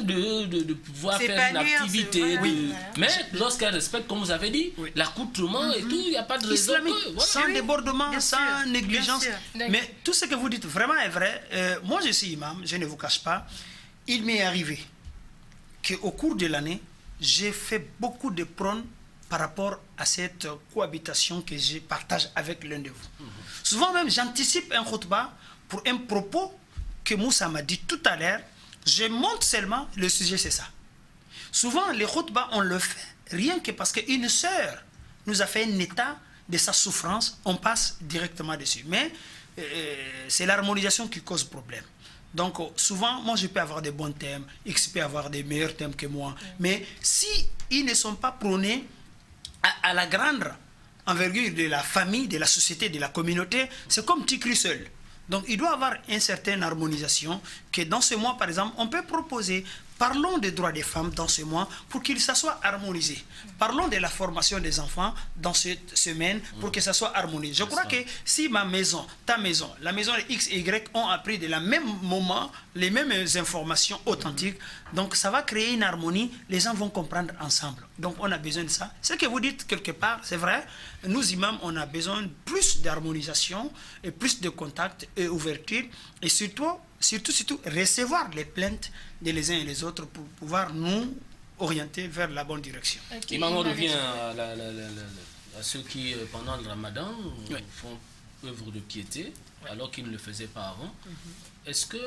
bien de pouvoir faire une activité. Mais lorsqu'elle respecte, comme vous avez dit, l'accoutrement et tout, il n'y a pas de raison. Sans débordement, sans négligence. Mais tout ce que vous dites vraiment est vrai. Moi, je suis imam, je ne vous cache pas. Il m'est arrivé qu'au cours de l'année, j'ai fait beaucoup de prônes par rapport à cette cohabitation que je partage avec l'un de vous. Souvent même, j'anticipe un khutbah pour un propos que Moussa m'a dit tout à l'heure. Je monte seulement, le sujet c'est ça. Souvent, les khutbahs, on le fait rien que parce qu'une sœur nous a fait un état de sa souffrance, on passe directement dessus. Mais c'est l'harmonisation qui cause problème. Donc, souvent, moi, je peux avoir des bons thèmes, X peut avoir des meilleurs thèmes que moi. Mais si ils ne sont pas prônés à la grande envergure de la famille, de la société, de la communauté, c'est comme Tikri seul. Donc, il doit y avoir une certaine harmonisation que dans ce mois, par exemple, on peut proposer. Parlons des droits des femmes dans ce mois pour qu'ils soient harmonisés. Parlons de la formation des enfants dans cette semaine pour que ça soit harmonisé. Je crois que si ma maison, ta maison, la maison de X et Y ont appris de la même moment les mêmes informations authentiques, donc ça va créer une harmonie, les gens vont comprendre ensemble. Donc on a besoin de ça. Ce que vous dites quelque part, c'est vrai, nous imams, on a besoin de plus d'harmonisation et plus de contact et ouverture et surtout recevoir les plaintes de les uns et les autres pour pouvoir nous orienter vers la bonne direction. Et maintenant, on revient à ceux qui, pendant le ramadan, font œuvre de piété, alors qu'ils ne le faisaient pas avant. Est-ce que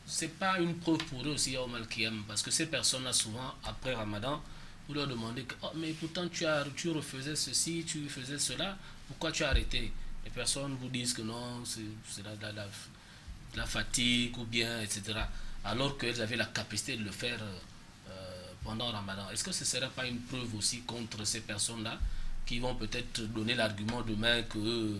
ce n'est pas une preuve pour eux aussi, Yawm al-Qiyam? Parce que ces personnes-là, souvent, après ramadan, vous leur demandez que, oh, mais pourtant tu refaisais ceci, tu faisais cela, pourquoi tu as arrêté? Les personnes vous disent que non, c'est la fatigue ou bien, etc. Alors qu'elles avaient la capacité de le faire pendant Ramadan. Est-ce que ce ne serait pas une preuve aussi contre ces personnes-là qui vont peut-être donner l'argument demain que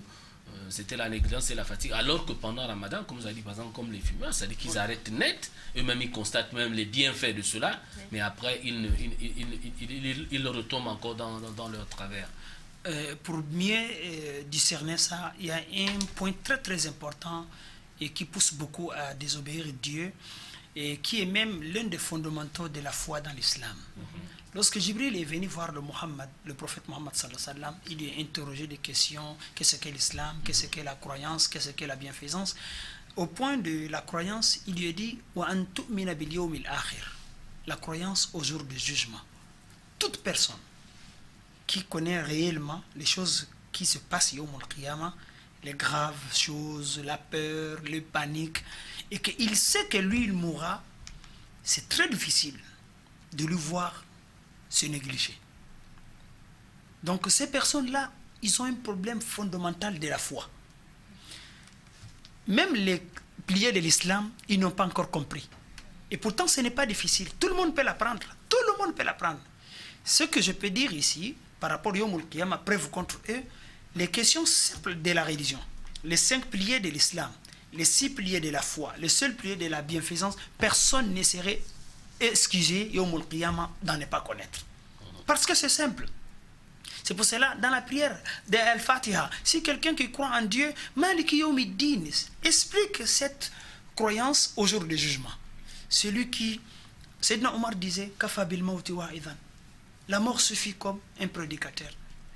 c'était la négligence et la fatigue, alors que pendant Ramadan, comme vous avez dit, par exemple, comme les fumeurs, c'est-à-dire qu'ils arrêtent net, eux-mêmes ils constatent même les bienfaits de cela, mais après ils retombent encore dans leur travers. Pour mieux discerner ça, il y a un point très très important et qui pousse beaucoup à désobéir Dieu et qui est même l'un des fondamentaux de la foi dans l'islam. Lorsque Jibril est venu voir le prophète Mohammed sallallahu alayhi wa sallam, il lui a interrogé des questions, qu'est-ce qu'est l'islam, qu'est-ce qu'est la croyance, qu'est-ce qu'est la bienfaisance. Au point de la croyance, il lui a dit wa an tu'mina bil yawmil akhir, la croyance au jour du jugement. Toute personne qui connaît réellement les choses qui se passent yawm al-qiyamah, les graves choses, la peur, le panique, et qu'il sait que lui, il mourra, c'est très difficile de le voir se négliger. Donc ces personnes-là, ils ont un problème fondamental de la foi. Même les piliers de l'islam, ils n'ont pas encore compris. Et pourtant, ce n'est pas difficile. Tout le monde peut l'apprendre. Tout le monde peut l'apprendre. Ce que je peux dire ici, par rapport à Yawm al-Qiyamah, preuve contre eux, les questions simples de la religion, les 5 piliers de l'islam, les 6 piliers de la foi, les seuls piliers de la bienfaisance, personne ne serait excusé Yawm al-Qiyamah d'en ne pas connaître. Parce que c'est simple. C'est pour cela, dans la prière de Al-Fatiha, si quelqu'un qui croit en Dieu, Maliki Yawmiddin, explique cette croyance au jour du jugement. Celui qui, Sayyidina Omar disait, Kafa bil mawti wa'idhan. La mort suffit comme un prédicateur.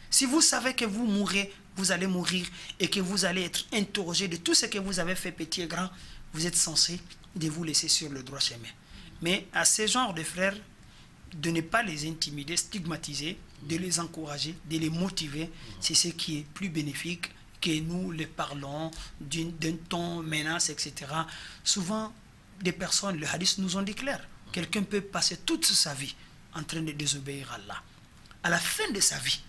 Si vous savez que vous mourrez, vous allez mourir et que vous allez être interrogé de tout ce que vous avez fait petit et grand, vous êtes censé de vous laisser sur le droit chemin. Mais à ce genre de frères, de ne pas les intimider, stigmatiser, de les encourager, de les motiver, c'est ce qui est plus bénéfique que nous les parlons d'un ton menace, etc. Souvent, des personnes, le hadith nous en dit clair, quelqu'un peut passer toute sa vie en train de désobéir à Allah. À la fin de sa vie,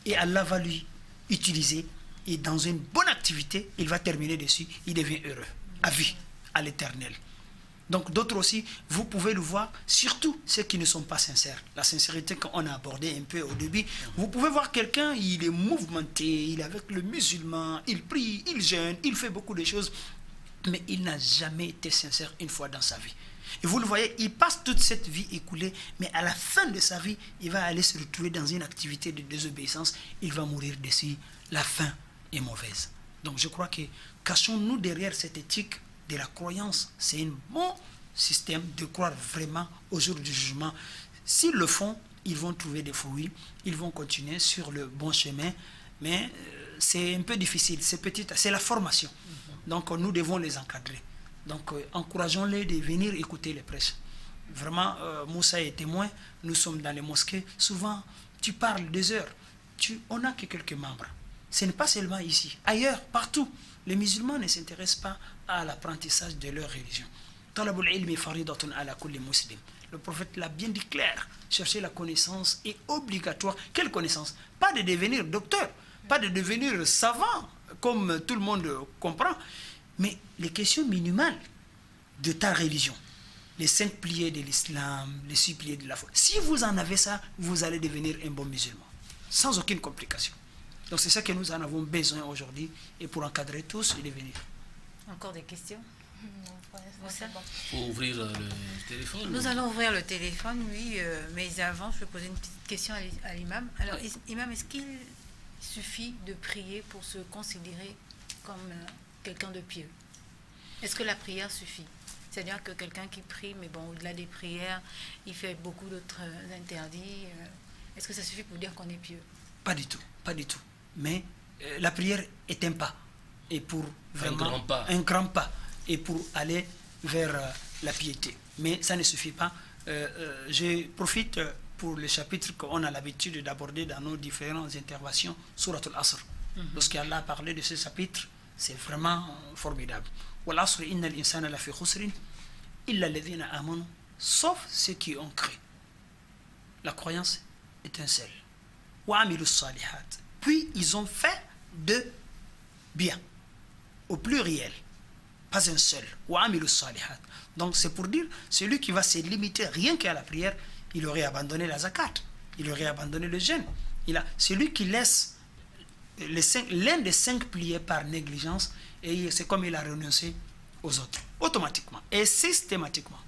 et Allah va lui utiliser, et dans une bonne activité, il va terminer dessus, il devient heureux, à vie, à l'éternel. Donc d'autres aussi, vous pouvez le voir, surtout ceux qui ne sont pas sincères. La sincérité qu'on a abordée un peu au début, vous pouvez voir quelqu'un, il est mouvementé, il est avec le musulman, il prie, il jeûne, il fait beaucoup de choses, mais il n'a jamais été sincère une fois dans sa vie. Et vous le voyez, il passe toute cette vie écoulée, mais à la fin de sa vie, il va aller se retrouver dans une activité de désobéissance, il va mourir dessus, la fin est mauvaise. Donc je crois que cachons-nous derrière cette éthique de la croyance, c'est un bon système, de croire vraiment au jour du jugement. S'ils le font, ils vont trouver des fruits, ils vont continuer sur le bon chemin, mais c'est un peu difficile, c'est la formation. Donc nous devons les encadrer. Donc encourageons-les de venir écouter les prêches. Vraiment, Moussa est témoin, nous sommes dans les mosquées, souvent tu parles 2 heures, on n'a que quelques membres. Ce n'est pas seulement ici, ailleurs, partout. Les musulmans ne s'intéressent pas à l'apprentissage de leur religion. Talabul ilmi faridatun ala kulli muslim. Le prophète l'a bien dit clair. Chercher la connaissance est obligatoire. Quelle connaissance? Pas de devenir docteur, pas de devenir savant, comme tout le monde comprend, mais les questions minimales de ta religion. Les 5 piliers de l'islam, les 6 piliers de la foi. Si vous en avez ça, vous allez devenir un bon musulman, sans aucune complication. Donc c'est ça que nous en avons besoin aujourd'hui, et pour encadrer tous et devenir. Encore des questions? Il faut ouvrir le téléphone. Nous allons ouvrir le téléphone, oui, mais avant, je vais poser une petite question à l'imam. Alors, imam, est-ce qu'il suffit de prier pour se considérer comme quelqu'un de pieux? Est-ce que la prière suffit? C'est-à-dire que quelqu'un qui prie, mais bon, au-delà des prières, il fait beaucoup d'autres interdits. Est-ce que ça suffit pour dire qu'on est pieux? Pas du tout, pas du tout. Mais la prière est un pas, et pour vraiment un grand pas, et pour aller vers la piété. Mais ça ne suffit pas. Je profite pour le chapitre qu'on a l'habitude d'aborder dans nos différentes interventions, Surat al-Asr. Lorsqu'Allah a parlé de ce chapitre, c'est vraiment formidable. Wal-Asr inna al-insana lafi khusrin illa alladhina amanu, sauf ceux qui ont cru. La croyance est un seul. Wa amilu salihat. Puis ils ont fait de bien, au pluriel, pas un seul. Wa amilu salihat. Donc c'est pour dire, celui qui va se limiter rien qu'à la prière, il aurait abandonné la zakat, il aurait abandonné le jeûne. Celui qui laisse l'un des 5 piliers par négligence, et c'est comme il a renoncé aux autres, automatiquement et systématiquement.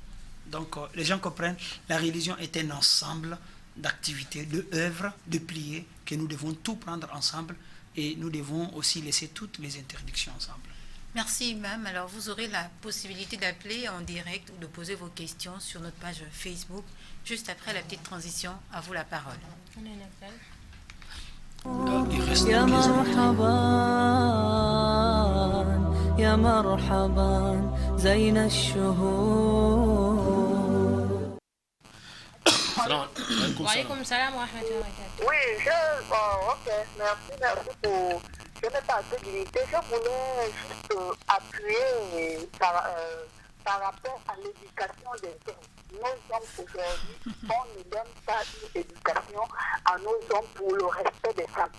Donc les gens comprennent, la religion est un ensemble d'activités, d'œuvres, de piliers, que nous devons tout prendre ensemble, et nous devons aussi laisser toutes les interdictions ensemble. Merci, Imam. Alors, vous aurez la possibilité d'appeler en direct ou de poser vos questions sur notre page Facebook, juste après la petite transition. À vous la parole. On a un appel. يا مرحبا يا مرحبا زين الشهور. Waalaikum salam wa rahmatullahi wa barakatuh. Oui, ok, merci pour... Je n'ai pas assez d'unité. Je voulais juste appuyer par rapport à l'éducation des jeunes. Nos hommes aujourd'hui, on ne donne pas une éducation à nos hommes pour le respect des femmes.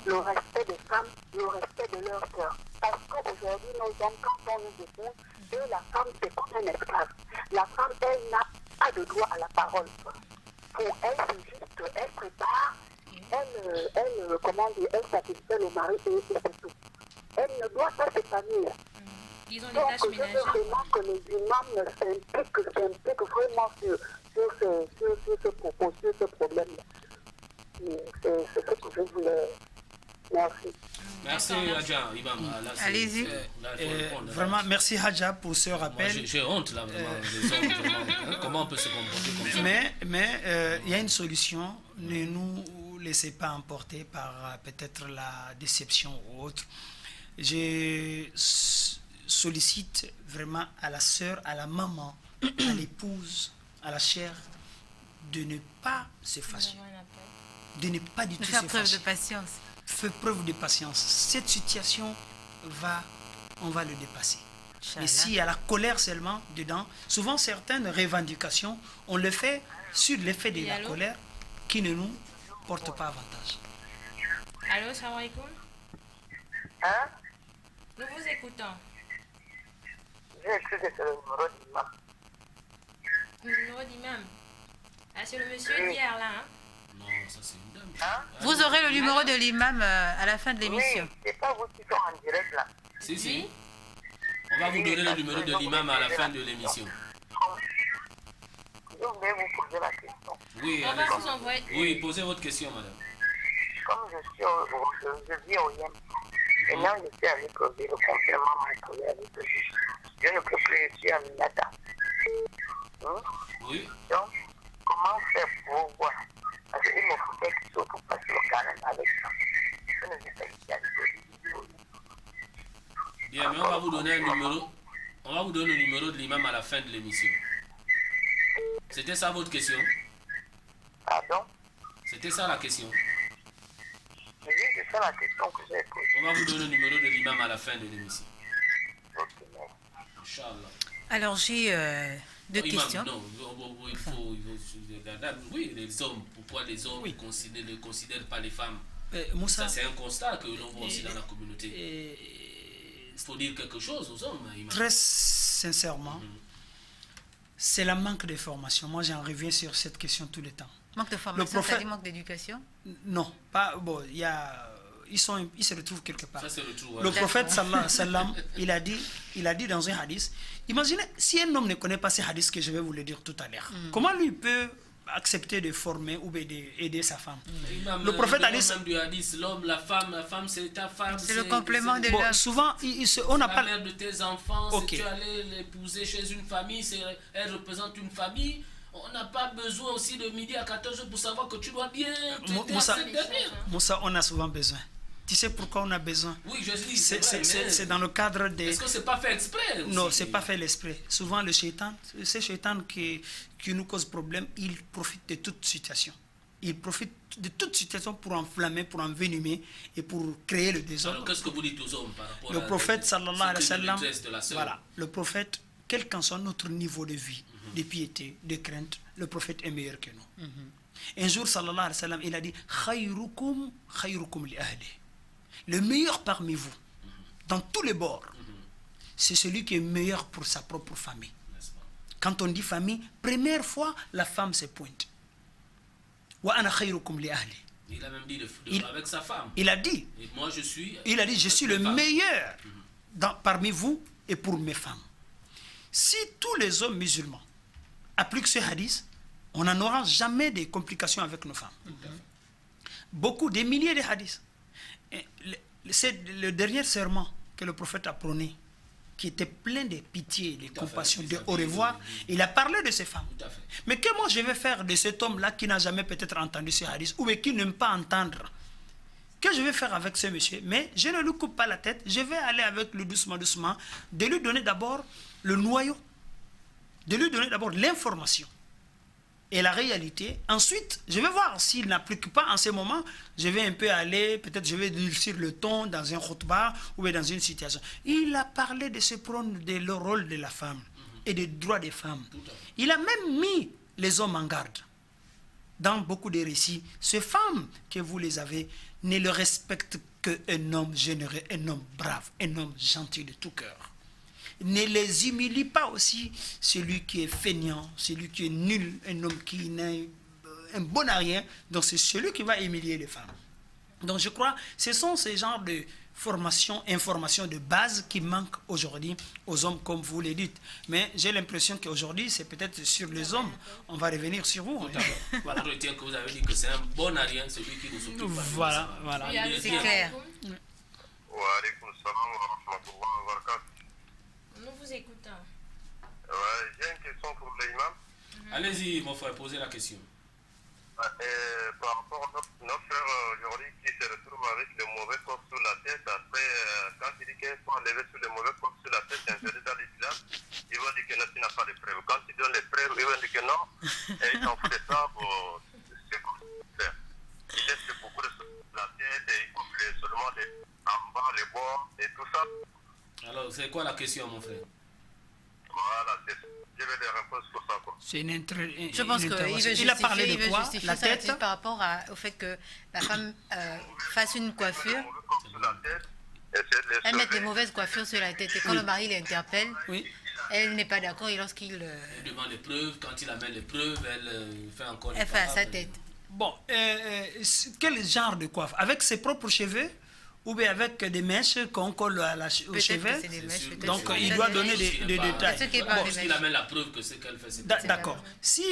Le respect des femmes, le respect de leurs sœurs. Parce qu'aujourd'hui, nos hommes, quand on nous écoute, la femme, c'est comme un esclave. La femme, elle n'a pas de droit à la parole. Pour elle, c'est juste, elle prépare, elle satisfait le mari et c'est tout. Elle ne doit pas s'épanouir. Ils ont des Donc, tâches je veux ménagères. vraiment que les imams s'impliquent vraiment sur ce propos, sur ce problème-là. C'est ce que je voulais. Merci. Merci, Hadja, Imam. Allez-y. Vraiment, merci Hadja pour ce rappel. Moi, j'ai honte là, vraiment. Les hommes, vraiment. Comment on peut se comporter comme ça? Mais il y a une solution. Ne nous laissez pas emporter par peut-être la déception ou autre. Je sollicite vraiment à la sœur, à la maman, à l'épouse, à la chère, de ne pas se fâcher. De ne pas du tout se Faire preuve fâcher. de patience. Fais preuve de patience. Cette situation on va le dépasser. Mais s'il y a la colère seulement dedans, souvent certaines revendications, on le fait sur l'effet de la colère qui ne nous porte pas avantage. Allô, salam alaikum. Hein? Nous vous écoutons. J'ai cru que c'est le numéro d'imam. Le numéro d'imam. Ah, c'est le monsieur d'hier là, hein? Non, ça c'est une dame. Hein? Vous aurez le numéro de l'imam à la fin de l'émission. Oui, c'est pas vous qui sont en direct là. Si, si. On va vous donner le numéro de l'imam à la fin de l'émission. Je voulais vous poser la question. Oui, On va allez-y. vous envoyer. Oui, posez votre question, madame. Comme je vis au Yémen, maintenant je suis avec le complément matériel. Je ne peux plus, je suis à Minata. Oui. Donc, comment faire pour voir? Parce qu'il me faudrait surtout passer le carême avec ça. Je ne sais pas si Bien, mais on va vous donner un numéro. On va vous donner le numéro de l'imam à la fin de l'émission. C'était ça votre question? Pardon? C'était ça la question? Oui, c'est ça la question que j'ai posée. On va vous donner le numéro de l'imam à la fin de l'émission. Ok, merci. Inch'Allah. Alors j'ai deux Imam, questions. non, il faut oui, les hommes, pourquoi les hommes ne considèrent pas les femmes? Moussa, Ça, c'est un constat que l'on voit aussi dans la communauté. Il faut dire quelque chose aux hommes, Imam. très sincèrement, c'est le manque de formation. Moi, j'en reviens sur cette question tout le temps. Manque de formation, prophète- ça dit manque d'éducation. Non, pas bon. Il y a, ils se retrouvent quelque part. Ça, c'est le trou. Le prophète sallallahu alayhi wa sallam, il a dit dans un hadith, imaginez si un homme ne connaît pas ces hadiths que je vais vous le dire tout à l'heure, comment lui peut accepter de former ou d'aider sa femme? Le prophète a dit, même du hadith, l'homme, la femme, c'est ta femme. C'est le complément de bon, l'homme. souvent, on n'a la pas... mère de tes enfants, Ok. si tu allais l'épouser chez une famille, elle représente une famille. On n'a pas besoin aussi de midi à 14h pour savoir que tu dois bien traiter Moussa, cette dernière. Moussa, on a souvent besoin. Tu sais pourquoi on a besoin? Oui, je dis, c'est vrai, mais C'est dans le cadre des... est-ce que c'est pas fait exprès aussi? Non, c'est pas fait l'esprit. Souvent, le shaitan, c'est shaitan qui nous cause problème, il profite de toute situation. Il profite de toute situation pour enflammer, pour envenimer et pour créer le Alors, désordre. qu'est-ce que vous dites aux hommes par rapport Le à prophète, sallallahu alayhi wa ce que sallam, détresse de la sœur? voilà, le prophète, quel qu'en soit notre niveau de vie, de piété, de crainte, le prophète est meilleur que nous. Un jour, sallallahu alayhi wa sallam, il a dit khayrukum khayrukum li ahli. Le meilleur parmi vous, dans tous les bords, c'est celui qui est meilleur pour sa propre famille. N'est-ce pas? Quand on dit famille, première fois, la femme se pointe. Wa ana khayrukum li ahli. Il a même dit Il- avec sa femme. Il a dit, Et moi, je suis. il a dit, je suis le avec mes femmes. meilleur parmi vous et pour mes femmes. Si tous les hommes musulmans appliquent ce hadith, on n'en aura jamais de complications avec nos femmes. Beaucoup, des milliers de hadiths. Et c'est le dernier serment que le prophète a prôné, qui était plein de pitié, de Tout à compassion, fait. de au revoir. Il a parlé de ses femmes. Tout à fait. Mais que moi je vais faire de cet homme-là qui n'a jamais peut-être entendu ce hadith ou qui n'aime pas entendre? Que je vais faire avec ce monsieur? Mais je ne lui coupe pas la tête, je vais aller avec lui doucement, doucement, de lui donner d'abord le noyau, de lui donner d'abord l'information et la réalité. Ensuite, je vais voir s'il n'applique pas en ce moment, je vais un peu aller, peut-être je vais durcir le ton dans un khutbah ou dans une situation. Il a parlé de ce prône de le rôle de la femme et des droits des femmes. Il a même mis les hommes en garde. Dans beaucoup de récits, ces femmes que vous les avez ne le respectent qu'un homme généreux, un homme brave, un homme gentil de tout cœur. Ne les humilie pas aussi celui qui est feignant, celui qui est nul, un homme qui n'est un bon à rien. Donc c'est celui qui va humilier les femmes. Donc je crois que ce sont ces genres de formation, information de base qui manquent aujourd'hui aux hommes, comme vous le dites. Mais j'ai l'impression qu'aujourd'hui, c'est peut-être sur les hommes. On va revenir sur vous. Tout à fait. Voilà. Je retiens que vous avez dit que c'est un bon à rien, celui qui nous occupe. Voilà, voilà. Oui, allez, C'est clair. Wa alaykoum salam wa rahmatullahi wa barakatuh. Nous vous écoutons. J'ai une question pour l'imam. Allez-y, mon frère, posez la question. Par rapport à nos frères aujourd'hui qui se retrouvent avec le mauvais corps sur la tête, après, quand il dit qu'il faut enlever sur le mauvais corps sur la tête, c'est interdit dans l'islam, ils vont dire que non, tu n'as pas de preuves. Quand tu donnes les preuves, ils vont dire que non, et ils s'en foutent de ça, c'est comme ça. Ils laissent que beaucoup de choses sur la tête, et ils coupent seulement en bas, les bords, et tout ça. Alors, c'est quoi la question, mon frère? Voilà, je vais les répondre sur ça, quoi. C'est une Je pense qu'il veut justifier, Il a parlé il de veut quoi? justifier La sa tête? attitude par rapport au fait que la femme fasse une coiffure, Le mauvais corps sur la tête, et c'est les elle met des sauver. mauvaises coiffures sur la tête. Et quand le mari l'interpelle, Oui. elle n'est pas d'accord et lorsqu'il Elle demande les preuves. Quand il amène les preuves, elle fait encore les elle fait à sa paroles. tête. Bon, quel genre de coiffe? Avec ses propres cheveux ou bien avec des mèches qu'on colle aux Peut-être que cheveux? c'est des C'est mèches, sûr. peut-être Donc que c'est il des doit mèches. donner des détails. C'est ce qui est Bon, pas des puisqu'il mèches. amène la preuve que c'est qu'elle fait, c'est D'accord. Si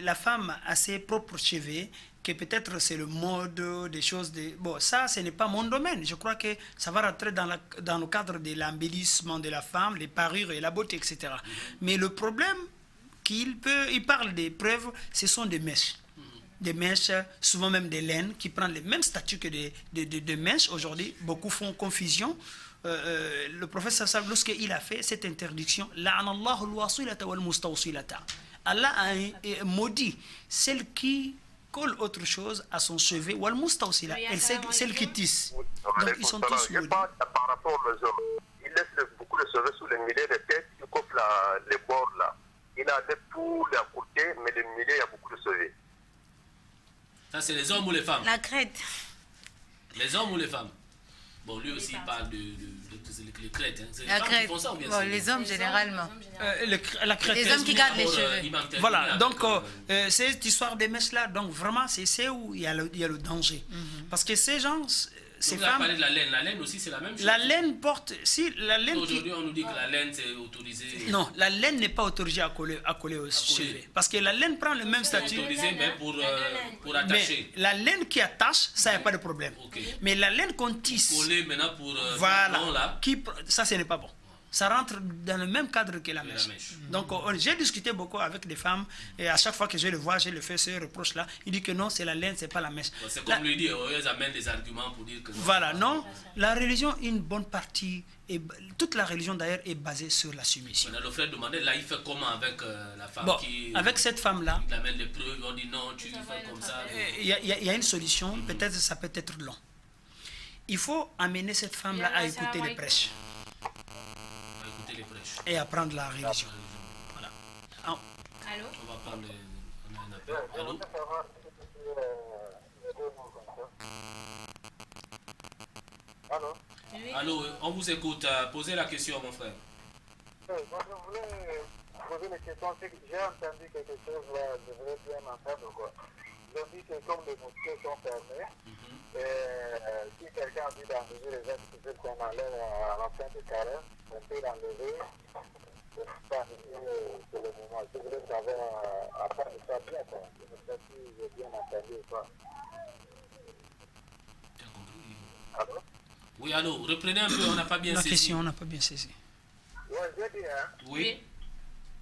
la femme a ses propres cheveux, que peut-être c'est le mode, des choses... Bon, ça, ce n'est pas mon domaine. Je crois que ça va rentrer dans le cadre de l'embellissement de la femme, les parures et la beauté, etc. Mais le problème il parle des preuves, ce sont des mèches. Des mèches, souvent même des laines, qui prennent le même statut que des mèches. Aujourd'hui, beaucoup font confusion. Le prophète Sassab, lorsqu'il a fait cette interdiction, Allah a maudit celle qui colle autre chose à son cheveu, et celle qui tisse. Donc ils sont tous maudits. Par rapport aux hommes, il laisse beaucoup de cheveux sous les milliers de têtes, il coupe les bords là. Il a tout les côtés, mais les milliers, il y a beaucoup de cheveux. Ça, c'est les hommes ou les femmes? La crête. Les hommes ou les femmes? Bon, lui aussi, il parle de les crêtes. Hein. C'est les La femmes crête. qui font ça ou bien Bon, c'est les hommes généralement. La crête. Les hommes qui gardent les Pour, cheveux. Imam termine Voilà, avec, donc cette histoire des mèches là, donc vraiment c'est où il y a le danger. Parce que ces gens, ces donc, on a femmes, parlé de la laine. La laine aussi, c'est la même chose. la laine porte, si la laine Aujourd'hui, on nous dit que la laine, c'est autorisé. non, la laine n'est pas autorisée à coller aux cheveux. Parce que la laine prend le même C'est statut. autorisé, mais pour Mais attacher. la laine qui attache, ça, il n'y a pas de problème. Ok. Mais la laine qu'on tisse, Coller maintenant pour voilà, non, là. ça, ce n'est pas bon. Ça rentre dans le même cadre que la Que la mèche. mèche. Donc, j'ai discuté beaucoup avec des femmes, et à chaque fois que je le vois, je le fais ce reproche-là. Il dit que non, c'est la laine, c'est pas la mèche. Bon, c'est La- comme lui dit, ils amènent des arguments pour dire que non. Voilà, non. La religion, une bonne partie, toute la religion d'ailleurs est basée sur la soumission. Maintenant, le frère demandait, là, il fait comment avec la femme Bon, qui. avec cette femme-là, Il amène les preuves, on dit non, tu fais comme ça. il y a une solution, peut-être ça peut être long. Il faut amener cette femme-là à écouter les prêches On va écouter les prêches. et apprendre la religion. Voilà. Ah, Allô? On va prendre. On a un appel. Allô? Allô? Oui. Allô, on vous écoute. Posez la question, mon frère. Moi, je voulais poser une question. C'est que j'ai entendu quelque chose là, je voulais bien entendre quoi. Ils ont dit que comme les mosquées sont fermées, si quelqu'un a dit d'enlever les gens qui veulent qu'on enlève à la fin de carême, on peut l'enlever. Je ne sais pas si c'est le moment. Je voulais savoir à part de ça bien quoi. Je ne sais pas si j'ai bien entendu ou pas. Tu as compris? Allô? Oui, allô, reprenez un peu, on n'a pas bien la saisi. question, on n'a pas bien saisi. Oui, j'ai dit, hein. Oui.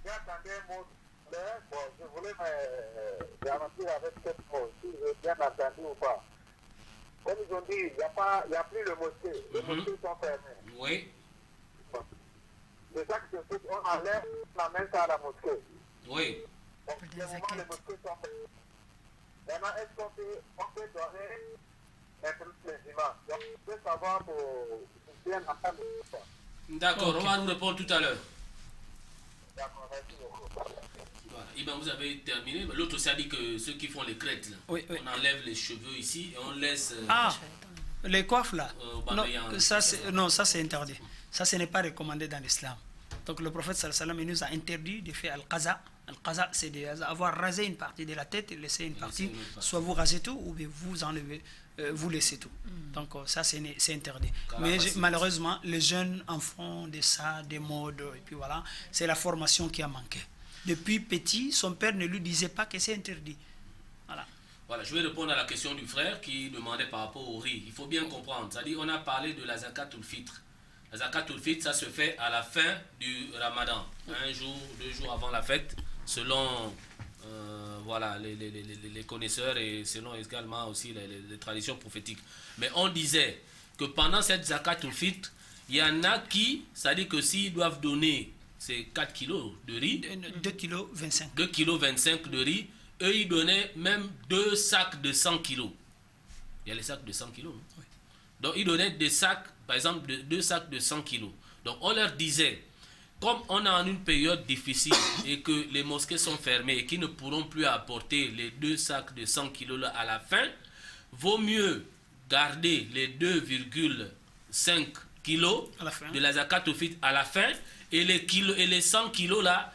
J'ai entendu un mot, mais bon, je voulais me garantir avec cette mot, si j'ai bien entendu ou pas. Comme ils ont dit, il n'y a plus de mosquée. Les mosquées sont fermées. Oui. Bon. C'est ça que je fais, on enlève, on amène ça à la mosquée. Oui. Donc, pour le moment, les mosquées sont fermées. Maintenant, est-ce qu'on peut donner les images? Donc, je veux savoir pour bien entendre ça. D'accord, Ok. on va nous répondre tout à l'heure. D'accord, merci beaucoup. Voilà. Eh ben, vous avez terminé. Mais l'autre aussi a dit que ceux qui font les crêtes, là, Oui, oui. on enlève les cheveux ici et on laisse. Ah, les coiffes là. Babayang. Non, ça c'est interdit. Ça, ce n'est pas recommandé dans l'islam. Donc le prophète sallallahu alayhi wa sallam nous a interdit de faire al-qaza. Al-qaza, c'est d'avoir rasé une partie de la tête et laisser une partie. Soit vous rasez tout ou bien vous enlevez, vous laissez tout. Donc ça, c'est interdit. Mais malheureusement, les jeunes en font de ça, des modes, et puis voilà. C'est la formation qui a manqué. Depuis petit, son père ne lui disait pas que c'est interdit. Voilà. Voilà, je vais répondre à la question du frère qui demandait par rapport au riz. Il faut bien comprendre. C'est-à-dire, on a parlé de la zakatul fitr. La zakatul fitr, ça se fait à la fin du ramadan. Un jour, 2 jours avant la fête, selon voilà, les connaisseurs et selon également aussi les traditions prophétiques. Mais on disait que pendant cette zakatul fitr, il y en a qui, c'est-à-dire que s'ils doivent donner ces 4 kilos de riz, 2 kg 25. 2 kg 25 de riz, eux ils donnaient même 2 sacs de 100 kilos. Il y a les sacs de 100 kilos. Hein? Oui. Donc ils donnaient des sacs, par exemple 2 sacs de 100 kilos. Donc on leur disait, comme on est en une période difficile et que les mosquées sont fermées et qu'ils ne pourront plus apporter les 2 sacs de 100 kilos là à la fin, vaut mieux garder les 2,5 kilos À la fin. de la zakat au fitr à la fin et les 100 kilos là,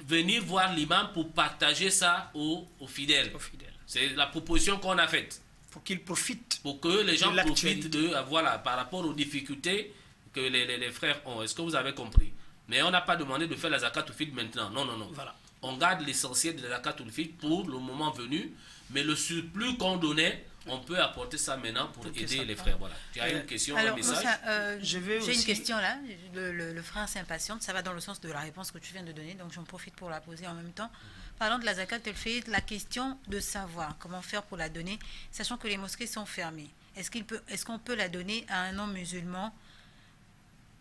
venir voir l'imam pour partager ça aux fidèles. Aux fidèles. C'est la proposition qu'on a faite. Pour qu'ils profitent. Pour que les gens De profitent de, voilà, par rapport aux difficultés que les frères ont. Est-ce que vous avez compris? Mais on n'a pas demandé de faire la zakat au fitr maintenant. Non, non, non. Voilà. On garde l'essentiel de la zakat au fitr pour le moment venu. Mais le surplus qu'on donnait, on peut apporter ça maintenant pour Ok, aider ça les va. frères. Voilà. Tu as une question, un Alors, message? Moussa, Je vais j'ai une aussi- question là. Le frère s'impatiente. Ça va dans le sens de la réponse que tu viens de donner. Donc, j'en profite pour la poser en même temps. Parlant de la zakat, elle fait la question de savoir comment faire pour la donner, sachant que les mosquées sont fermées. Est-ce qu'on peut la donner à un non-musulman?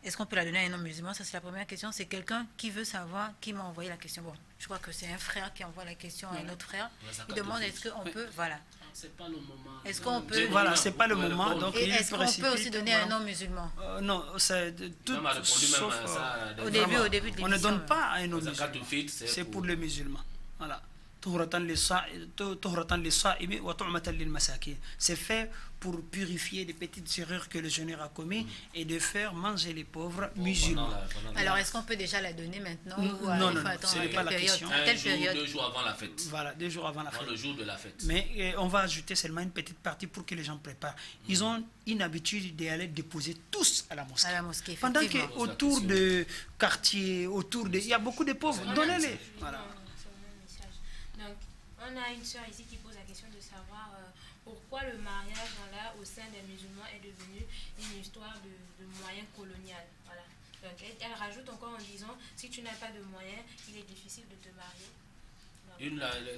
Est-ce qu'on peut la donner à un non-musulman? Ça, c'est la première question. C'est quelqu'un qui veut savoir, qui m'a envoyé la question. Bon, je crois que c'est un frère qui envoie la question à un autre frère. La zakat Il demande au est-ce fils. qu'on peut... Voilà. C'est pas le moment. Est-ce qu'on peut- Voilà, c'est pas le Vous pouvez moment, répondre. donc Et il est-ce qu'on peut aussi précipite, donner à un voilà. non-musulman? Non, c'est tout L'homme a répondu même sauf, à ça. Au vraiment, début de on ne l'émission, donne pas à un La zakat non-musulman. au fils, C'est pour les musulmans. Voilà. C'est fait pour purifier les petites erreurs que le jeûneur a commis et de faire manger les pauvres musulmans. Alors, est-ce qu'on peut déjà la donner maintenant ou Non, il non, faut non, attendre ce à n'est telle pas la période? question. À Un telle jour, période. 2 jours avant la fête. Voilà, 2 jours avant la Avant fête. le jour de la fête. Mais on va ajouter seulement une petite partie pour que les gens préparent. Ils ont une habitude d'aller déposer tous à la mosquée. À la mosquée, Pendant effectivement. qu'autour de quartiers, autour de... Il y a beaucoup de pauvres. Donnez-les. Voilà. C'est le même message. Donc, on a une sœur ici qui pose la question de savoir pourquoi le mariage voilà, au sein des musulmans est devenu une histoire de moyens colonial. Voilà. Donc, elle rajoute encore en disant si tu n'as pas de moyens, il est difficile de te marier.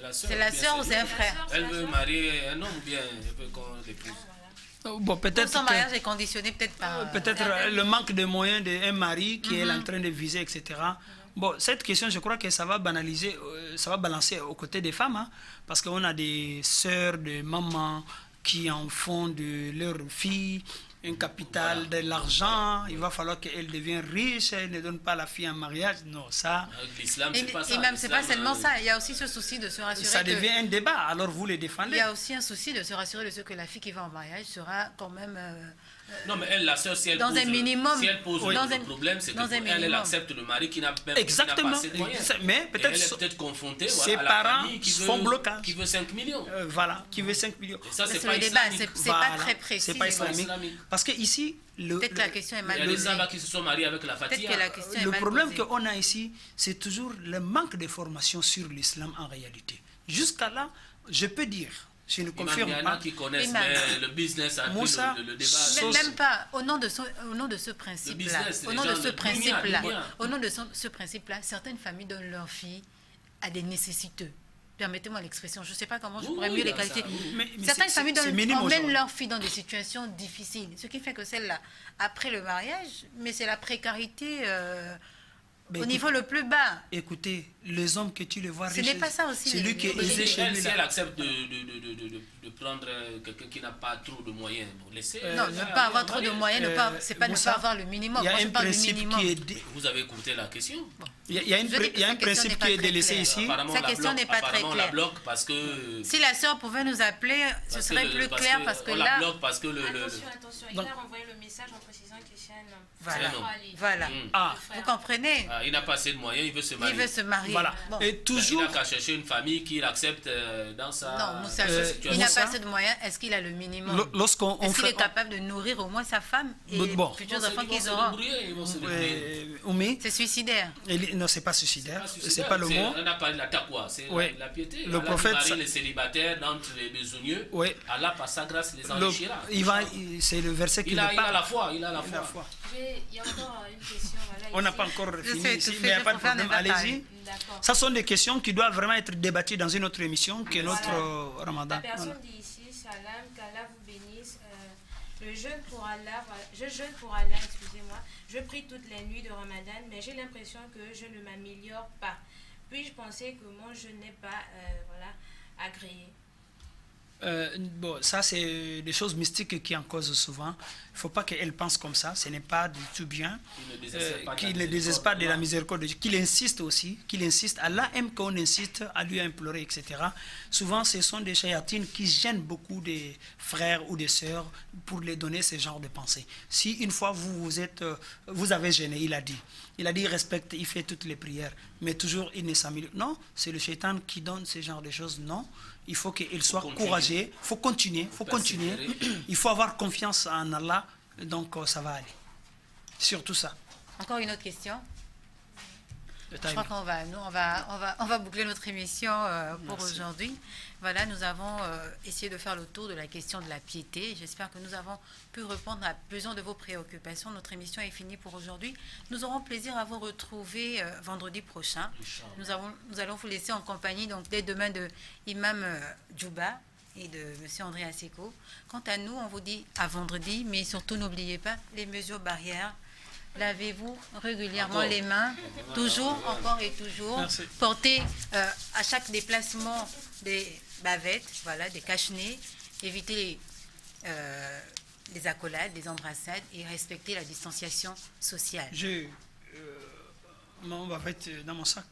La sœur, C'est la bien sœur ou sûr. c'est un frère? Elle veut marier un homme ou bien elle veut qu'on l'épouse. Bon, peut-être Son que- mariage est conditionné peut-être par... peut-être le manque de moyens d'un mari qui est en train de viser, etc. Bon, cette question, je crois que ça va banaliser, ça va balancer aux côtés des femmes, hein, parce qu'on a des sœurs, des mamans qui en font de leurs filles un capital, de l'argent. Il va falloir qu'elles deviennent riches, elles ne donnent pas la fille en mariage. Non, ça, L'islam, Et, c'est pas ça. et même, c'est pas L'islam, seulement ça. Il y a aussi ce souci de se rassurer ça que... devient un débat. Alors vous les Il défendez. y a aussi un souci de se rassurer de ce que la fille qui va en mariage sera quand même... Non, mais elle, la sœur, si elle Dans pose, un minimum. si elle pose Oui. le Dans un- problème, c'est que dans un pour elle, elle minimum. accepte le mari qui n'a même Exactement. pas assez de moyens. Mais Et peut-être elle est peut-être confrontée ses voilà, à la parents famille qui font veut, blocage. qui veut 5 millions. Voilà, qui veut 5 millions. Et ça, Mais c'est c'est pas le débat, islamique. c'est pas très précis. C'est pas mais bon. islamique. Parce que ici, Peut-être que la question est Il mal y a des posée. gens qui se sont mariés avec la Peut-être fatia. que la question est le mal problème posée. qu'on a ici, c'est toujours le manque de formation sur l'islam en réalité. Jusqu'à là, je peux dire, je ne Il y confirme en a pas. qui connaissent, Imam. mais le business a pris Moussa, le débat. Même pas au nom de ce principe-là. business, Au les nom de gens ce de lumière, principe-là. lumière. Au nom de ce principe-là, certaines familles donnent leurs filles à des nécessiteux. Permettez-moi l'expression. Je ne sais pas comment je Oui, pourrais oui, mieux les ça, qualifier. oui. Mais Certaines c'est- familles c'est minime emmènent aujourd'hui. leurs filles dans des situations difficiles. Ce qui fait que celle-là, après le mariage, mais c'est la précarité Ben, au écoute- niveau le plus bas. Écoutez, les hommes que tu les vois Ce riches, n'est pas ça aussi, c'est les- lui qui est les- aisé Si chez elle, lui. si là. elle accepte de prendre quelqu'un qui n'a pas trop de moyens, bon, laissez. Non, ne pas avoir trop de moyens, c'est pas ne Moussa, pas avoir le minimum. Il y a Moi, je un parle du principe minimum. qui est... Vous avez écouté la question. Il y a Je dis que il y a sa un question principe n'est pas qui est très délaissé claire. ici. Apparemment, Sa la question bloque- n'est pas très apparemment, on la claire. bloque parce que. Si la sœur pouvait nous appeler, ce parce serait que plus clair parce que on là... la bloque parce que Attention, il Donc- a renvoyé le message en précisant que c'est un homme. Voilà. C'est un homme. Voilà. Ah, Vous comprenez? Ah, il n'a pas assez de moyens, il veut se Il marier. veut se marier. voilà. Bon. Et Ben, toujours... il n'a qu'à chercher une famille qui l'accepte dans sa. Non, Moussa, sa Euh, situation. il n'a Moussa- pas assez de moyens. Est-ce qu'il a le minimum? Lorsqu'on Est-ce qu'il fait... est capable de nourrir au moins sa femme et Bon. les Ils futurs vont se- enfants ils vont qu'ils se auront? débrouiller, ils vont se débrouiller. Oumi, C'est suicidaire. non, c'est pas suicidaire, C'est c'est pas le mot. On a parlé de la taqwa, c'est Ouais. la piété. Le Allah prophète, marie ça- les célibataires d'entre les besogneux. Ouais. Allah, par sa grâce, les Le- enrichira. c'est le verset qui Il a nous parle. la foi, il a la Il a la foi. foi. Il y a encore une question. Voilà, On n'a ici. pas encore Je fini sais, ici, tout mais il n'y a fait, pas de le frère problème. n'est pas Allez-y. D'accord. Ça sont des questions qui doivent vraiment être débattues dans une autre émission que notre Ramadan. La personne Voilà. dit ici, salam, qu'Allah vous bénisse. Le jeûne pour Allah, voilà, je jeûne pour Allah, excusez-moi. Je prie toutes les nuits de Ramadan, mais j'ai l'impression que je ne m'améliore pas. Puis-je penser que mon jeûne n'est pas voilà, agréé? Bon, ça, c'est des choses mystiques qui en causent souvent. Il ne faut pas qu'elle pense comme ça. Ce n'est pas du tout bien. Qu'il ne désespère pas de la miséricorde de Dieu. Qu'il insiste aussi. Qu'il insiste. Allah aime qu'on insiste à lui implorer, etc. Souvent, ce sont des chayatines qui gênent beaucoup des frères ou des sœurs pour les donner ce genre de pensée. Si une fois vous avez gêné, il a dit, il respecte, il fait toutes les prières, mais toujours il ne s'améliore. Non, c'est le shaitan qui donne ce genre de choses. Non. Il faut qu'il soit courageux, il faut continuer, il faut avoir confiance en Allah, donc ça va aller. Surtout ça. Encore une autre question? Le Je crois qu'on va, on va boucler notre émission pour aujourd'hui. Voilà, nous avons essayé de faire le tour de la question de la piété. J'espère que nous avons pu répondre à plusieurs de vos préoccupations. Notre émission est finie pour aujourd'hui. Nous aurons plaisir à vous retrouver vendredi prochain. Nous allons vous laisser en compagnie donc dès demain de Imam Djouba et de M. André Aseko. Quant à nous, on vous dit à vendredi, mais surtout n'oubliez pas les mesures barrières. Lavez-vous régulièrement les mains, toujours, encore et toujours. Merci. Portez à chaque déplacement des bavettes, voilà, des cache-nez. Évitez les accolades, les embrassades et respectez la distanciation sociale. J'ai mon bavette dans mon sac.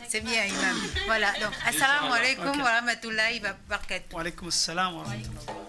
C'est bien, Imam. Voilà, donc, assalamu alaikum wa rahmatullahi wa barakatuh. Wa alaikum assalam wa rahmatullah.